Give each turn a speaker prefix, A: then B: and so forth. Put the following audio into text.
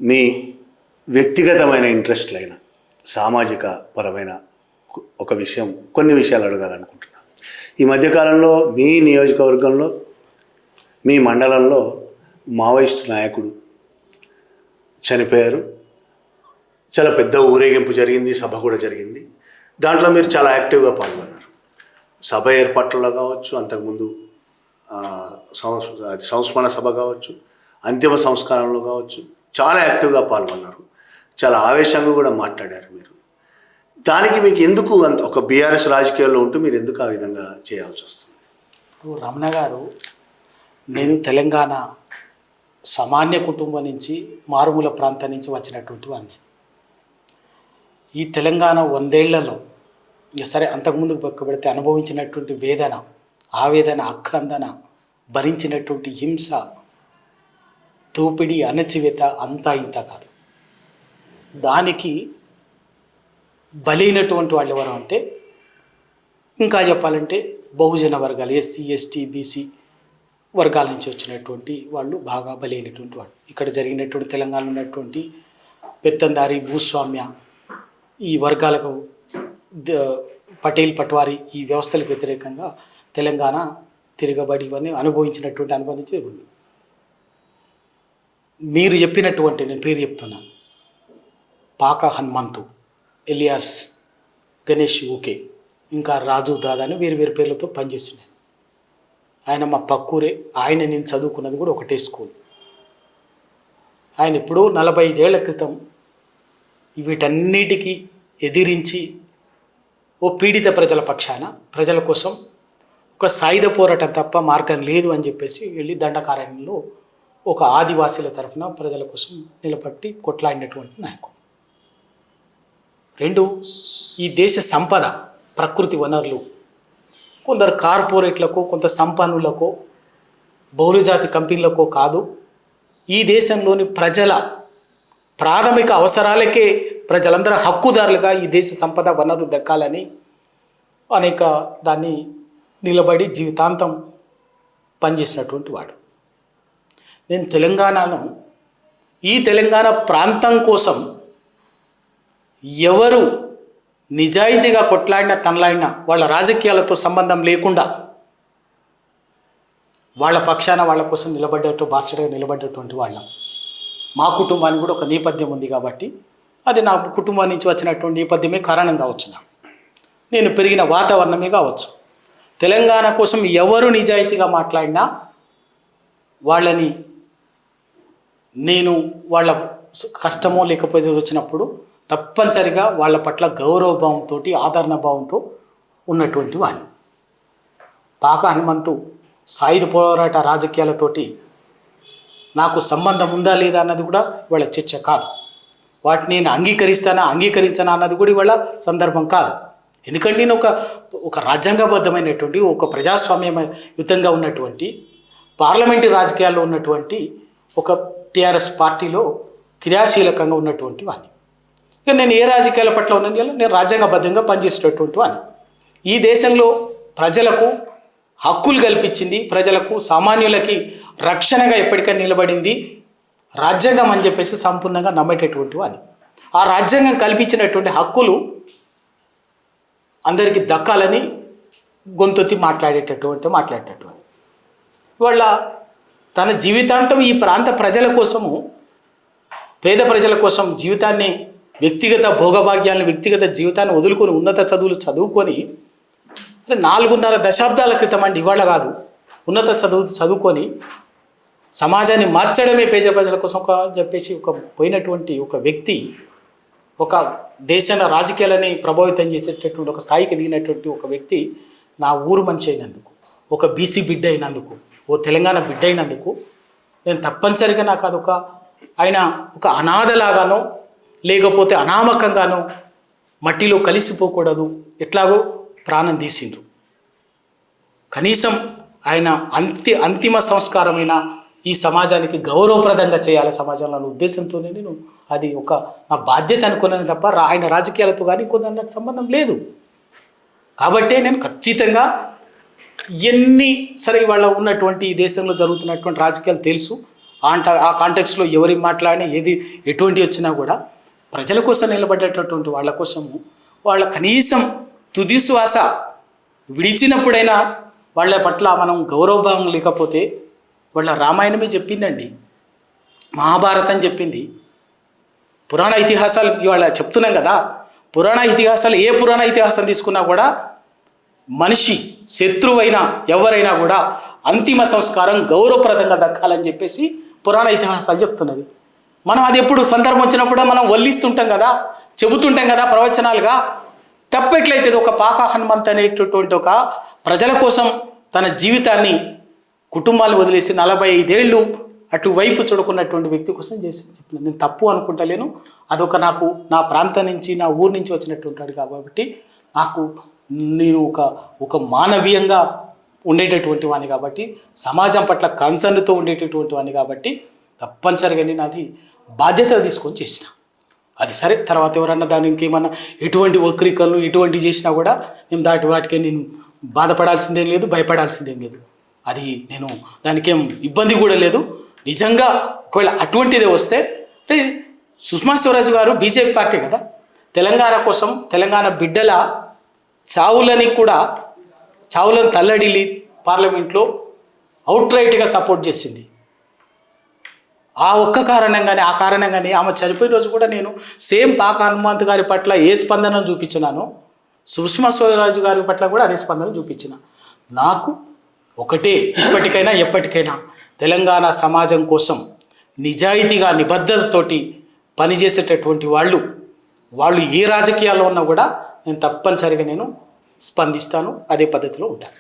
A: మీ వ్యక్తిగతమైన ఇంట్రెస్ట్లైన సామాజిక పరమైన ఒక విషయం, కొన్ని విషయాలు అడగాలనుకుంటున్నాను. ఈ మధ్యకాలంలో మీ నియోజకవర్గంలో, మీ మండలంలో మావోయిస్టు నాయకుడు చనిపోయారు. చాలా పెద్ద ఊరేగింపు జరిగింది, సభ కూడా జరిగింది. దాంట్లో మీరు చాలా యాక్టివ్గా పాల్గొన్నారు. సభ ఏర్పాట్లలో కావచ్చు, అంతకుముందు సంస్మరణ సభ కావచ్చు, అంతిమ సంస్కారంలో కావచ్చు, చాలా యాక్టివ్గా పాల్గొన్నారు. చాలా ఆవేశంగా కూడా మాట్లాడారు మీరు. దానికి మీకు ఎందుకు అంత ఒక బీఆర్ఎస్ రాజకీయాల్లో ఉంటూ మీరు ఎందుకు ఆ విధంగా చేయాల్సి వస్తుంది?
B: రమణ గారు, నేను తెలంగాణ సామాన్య కుటుంబం నుంచి, మారుమూల ప్రాంతం నుంచి వచ్చినటువంటి వాడిని. ఈ తెలంగాణ 100 ఏళ్లలో సరే అంతకుముందు పక్క పెడితే అనుభవించినటువంటి వేదన, ఆవేదన, ఆక్రందన, భరించినటువంటి హింస, దోపిడీ, అణచివేత అంతా ఇంత కాదు. దానికి బలైనటువంటి వాళ్ళు ఎవరు అంటే, ఇంకా చెప్పాలంటే బహుజన వర్గాలు, ఎస్సీ, ఎస్టీ, బీసీ వర్గాల నుంచి వచ్చినటువంటి వాళ్ళు బాగా బలైనటువంటి వాళ్ళు. ఇక్కడ జరిగినటువంటి తెలంగాణలో ఉన్నటువంటి పెత్తందారి, భూస్వామ్య ఈ వర్గాలకు, పటేల్, పట్వారీ ఈ వ్యవస్థలకు వ్యతిరేకంగా తెలంగాణ తిరగబడి ఇవన్నీ అనుభవించి మీరు చెప్పినటువంటి, నేను పేరు చెప్తున్నాను, పాక హనుమంతు, ఎలియాస్, గణేష్ ఊకే, ఇంకా రాజు దాదా అని వేరు వేరు పేర్లతో పనిచేసింది. ఆయన మా పక్కూరే. ఆయన నేను చదువుకున్నది కూడా ఒకటే స్కూల్. ఆయన ఎప్పుడో 45 ఏళ్ల క్రితం వీటన్నిటికీ ఎదిరించి ఓ పీడిత ప్రజల పక్షాన, ప్రజల కోసం ఒక సాయుధ పోరాటం తప్ప మార్గం లేదు అని చెప్పేసి వెళ్ళి దండకారణ్యంలో ఒక ఆదివాసీల తరఫున ప్రజల కోసం నిలబట్టి కొట్లాడినటువంటి నాయకుడు. 2, ఈ దేశ సంపద, ప్రకృతి వనరులు కొందరు కార్పొరేట్లకు, కొంత సంపన్నులకు, బహుళజాతి కంపెనీలకు కాదు, ఈ దేశంలోని ప్రజల ప్రాథమిక అవసరాలకే ప్రజలందరూ హక్కుదారులుగా ఈ దేశ సంపద వనరులు దక్కాలని అనేక దాన్ని నిలబడి జీవితాంతం పనిచేసినటువంటి వాడు. నేను తెలంగాణలో, ఈ తెలంగాణ ప్రాంతం కోసం ఎవరు నిజాయితీగా కొట్లాడినా, తనలాడినా, వాళ్ళ రాజకీయాలతో సంబంధం లేకుండా వాళ్ళ పక్షాన, వాళ్ళ కోసం బాసటగా నిలబడ్డటువంటి వాళ్ళం. మా కుటుంబానికి కూడా ఒక నేపథ్యం ఉంది కాబట్టి అది నా కుటుంబం నుంచి వచ్చినటువంటి నేపథ్యమే కారణం కావచ్చు. నేను పెరిగిన వాతావరణమే కావచ్చు. తెలంగాణ కోసం ఎవరు నిజాయితీగా మాట్లాడినా వాళ్ళని నేను, వాళ్ళ కష్టమో లేకపోతే వచ్చినప్పుడు తప్పనిసరిగా వాళ్ళ పట్ల గౌరవభావంతో, ఆదరణ భావంతో ఉన్నటువంటి వాడిని. పాక హనుమంతు సాయుధ పోరాట రాజకీయాలతోటి నాకు సంబంధం ఉందా లేదా అన్నది కూడా ఇవాళ చర్చ కాదు. వాటిని నేను అంగీకరించానా అన్నది కూడా ఇవాళ సందర్భం కాదు. ఎందుకంటే నేను ఒక రాజ్యాంగబద్ధమైనటువంటి, ఒక ప్రజాస్వామ్యయుతంగా ఉన్నటువంటి, పార్లమెంటరీ రాజకీయాల్లో ఉన్నటువంటి ఒక టీఆర్ఎస్ పార్టీలో క్రియాశీలకంగా ఉన్నటువంటి వాడిని. ఇక నేను ఏ రాజకీయాల పట్ల ఉన్నది, నేను రాజ్యాంగబద్ధంగా పనిచేసేటటువంటి వాడిని. ఈ దేశంలో ప్రజలకు హక్కులు కల్పించింది, ప్రజలకు, సామాన్యులకి రక్షణగా ఎప్పటికైనా నిలబడింది రాజ్యాంగం అని చెప్పేసి సంపూర్ణంగా నమ్మేటటువంటి వాడిని. ఆ రాజ్యాంగం కల్పించినటువంటి హక్కులు అందరికీ దక్కాలని గొంతెత్తి మాట్లాడేటటువంటి వాళ్ళ తన జీవితాంతం ఈ ప్రాంత ప్రజల కోసము, పేద ప్రజల కోసం జీవితాన్ని, వ్యక్తిగత భోగభాగ్యాలను, వ్యక్తిగత జీవితాన్ని వదులుకొని ఉన్నత చదువులు చదువుకొని 4.5 దశాబ్దాల క్రితం అండి, ఇవాళ కాదు, ఉన్నత చదువుకొని సమాజాన్ని మార్చడమే పేద ప్రజల కోసం చెప్పేసి పోయినటువంటి ఒక వ్యక్తి, ఒక దేశ రాజకీయాలని ప్రభావితం చేసేటటువంటి ఒక స్థాయికి దిగినటువంటి ఒక వ్యక్తి నా ఊరు మనిషి అయినందుకు, ఒక బీసీ బిడ్డ అయినందుకు, ఓ తెలంగాణ బిడ్డ అయినందుకు నేను తప్పనిసరిగా నాకు ఆయన ఒక అనాథలాగానో లేకపోతే అనామకంగానో మట్టిలో కలిసిపోకూడదు, ఎట్లాగో ప్రాణం తీసిండ్రు. కనీసం ఆయన అంతిమ సంస్కారమైన ఈ సమాజానికి గౌరవప్రదంగా చేయాలి సమాజంలో అనే ఉద్దేశంతోనే నేను అది నా బాధ్యత అనుకున్నాను తప్ప ఆయన రాజకీయాలతో కానీ ఇంకో నాకు సంబంధం లేదు. కాబట్టే నేను ఖచ్చితంగా సరే ఇవాళ ఉన్నటువంటి ఈ దేశంలో జరుగుతున్నటువంటి రాజకీయాలు తెలుసు, ఆ కాంటెక్స్లో ఎవరి మాట్లాడినా ఏది ఎటువంటి వచ్చినా కూడా ప్రజల కోసం నిలబడేటటువంటి వాళ్ళ కోసము వాళ్ళ కనీసం తుది శ్వాస విడిచినప్పుడైనా వాళ్ళ పట్ల మనం గౌరవభావం లేకపోతే వాళ్ళ రామాయణమే చెప్పిందండి, మహాభారతం చెప్పింది, పురాణ ఇతిహాసాలు ఇవాళ చెప్తున్నాం కదా. పురాణ ఇతిహాసాలు ఏ పురాణ ఇతిహాసం తీసుకున్నా కూడా మనిషి శత్రువైనా ఎవరైనా కూడా అంతిమ సంస్కారం గౌరవప్రదంగా దక్కాలని చెప్పేసి పురాణ ఇతిహాసాలు చెప్తున్నది. మనం అది ఎప్పుడు సందర్భం వచ్చినప్పుడు మనం వల్లిస్తుంటాం కదా, చెబుతుంటాం కదా ప్రవచనాలుగా. తప్పెట్లయితే ఒక పాక హనుమంత్ అనేటటువంటి ఒక ప్రజల కోసం తన జీవితాన్ని కుటుంబాన్ని వదిలేసి 45 ఏళ్ళు అటువైపు చూడుకున్నటువంటి వ్యక్తి కోసం చేసి చెప్పిన నేను తప్పు అనుకుంటలేను. అదొక నాకు నా ప్రాంతం నుంచి నా ఊరు నుంచి వచ్చినటువంటి కాబట్టి నాకు నేను ఒక మానవీయంగా ఉండేటటువంటి వాడిని కాబట్టి సమాజం పట్ల కన్సర్న్తో ఉండేటటువంటి వాడిని కాబట్టి తప్పనిసరిగా నేను అది బాధ్యత తీసుకొని చేసిన. అది సరే, తర్వాత ఎవరన్నా దాన్ని ఇంకేమన్నా ఎటువంటి వక్రీకరణలు ఎటువంటి చేసినా కూడా నేను వాటికే నేను బాధపడాల్సిందేం లేదు, భయపడాల్సిందేం లేదు. అది నేను దానికేం ఇబ్బంది కూడా లేదు. నిజంగా ఒకవేళ అటువంటిదే వస్తే అంటే సుష్మా స్వరాజ్ గారు బీజేపీ పార్టీ కదా, తెలంగాణ కోసం తెలంగాణ బిడ్డల చావులను తల్లడిల్లి పార్లమెంట్లో అవుట్ రైట్గా సపోర్ట్ చేసింది. ఆ కారణంగానే ఆమె చనిపోయిన రోజు కూడా నేను సేమ్ పాక హనుమంత్ గారి పట్ల ఏ స్పందన చూపించినానో సుష్మా స్వరాజ్ గారి పట్ల కూడా అదే స్పందన చూపించిన. నాకు ఒకటే, ఇప్పటికైనా ఎప్పటికైనా తెలంగాణ సమాజం కోసం నిజాయితీగా నిబద్ధతతోటి పనిచేసేటటువంటి వాళ్ళు ఏ రాజకీయాల్లో ఉన్నా కూడా నేను తప్పనిసరిగా నేను స్పందిస్తాను, అదే పద్ధతిలో ఉంటాను.